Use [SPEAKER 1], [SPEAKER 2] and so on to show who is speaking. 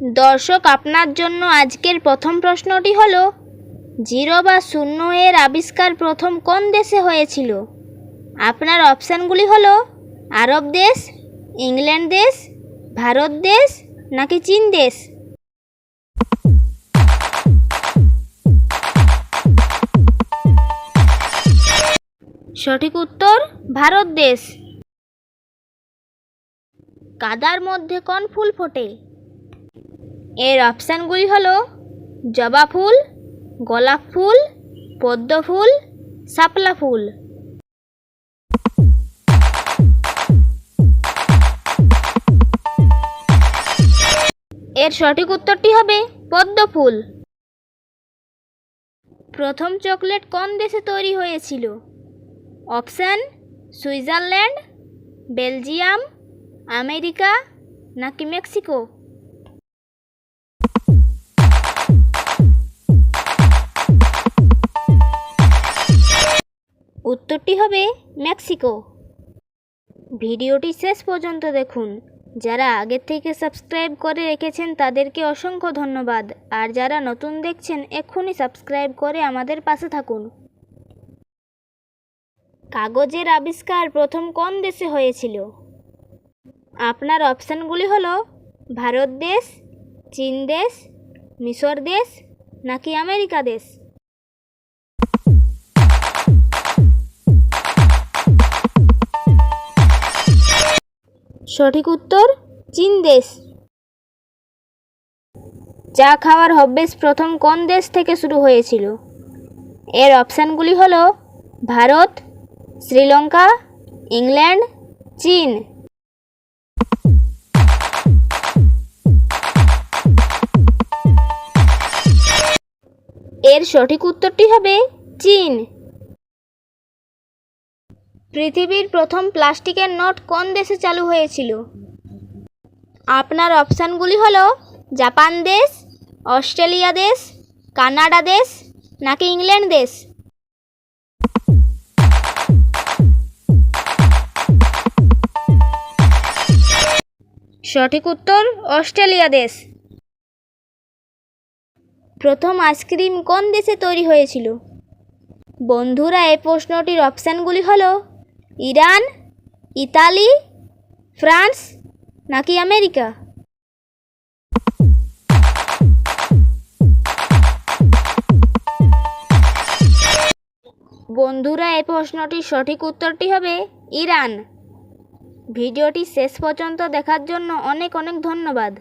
[SPEAKER 1] দর্শক, আপনার জন্য আজকের প্রথম প্রশ্নটি হলো, 0 বা 0 এর আবিষ্কার প্রথম কোন দেশে হয়েছিল? আপনার অপশানগুলি হলো আরব দেশ, ইংল্যান্ড দেশ, ভারত দেশ নাকি চীন দেশ। সঠিক উত্তর ভারত দেশ। কাদার মধ্যে কোন ফুল ফোটে? এর অপশানগুলি হলো জবা ফুল, গোলাপ ফুল, পদ্ম ফুল, শাপলা ফুল। এর সঠিক উত্তরটি হবে পদ্ম ফুল। প্রথম চকলেট কোন দেশে তৈরি হয়েছিল? অপশান সুইজারল্যান্ড, বেলজিয়াম, আমেরিকা নাকি মেক্সিকো। উত্তরটি হবে মেক্সিকো। ভিডিওটি শেষ পর্যন্ত দেখুন। যারা আগের থেকে সাবস্ক্রাইব করে রেখেছেন তাদেরকে অসংখ্য ধন্যবাদ, আর যারা নতুন দেখছেন এক্ষুনি সাবস্ক্রাইব করে আমাদের পাশে থাকুন। কাগজের আবিষ্কার প্রথম কোন দেশে হয়েছিল? আপনার অপশানগুলি হলো ভারত দেশ, চীন দেশ, মিশর দেশ নাকি আমেরিকা দেশ। সঠিক উত্তর চীন দেশ। চা খাওয়ার অভ্যেস প্রথম কোন দেশ থেকে শুরু হয়েছিল? এর অপশানগুলি হলো ভারত, শ্রীলঙ্কা, ইংল্যান্ড, চীন। এর সঠিক উত্তরটি হবে চীন। পৃথিবীর প্রথম প্লাস্টিকের নোট কোন দেশে চালু হয়েছিল? আপনার অপশানগুলি হলো জাপান দেশ, অস্ট্রেলিয়া দেশ, কানাডা দেশ নাকি ইংল্যান্ড দেশ। সঠিক উত্তর অস্ট্রেলিয়া দেশ। প্রথম আইসক্রিম কোন দেশে তৈরি হয়েছিল? বন্ধুরা, এই প্রশ্নটির অপশানগুলি হলো ইরান, ইতালি, ফ্রান্স নাকি আমেরিকা। বন্ধুরা, এই প্রশ্নটির সঠিক উত্তরটি হবে ইরান। ভিডিওটি শেষ পর্যন্ত দেখার জন্য অনেক অনেক ধন্যবাদ।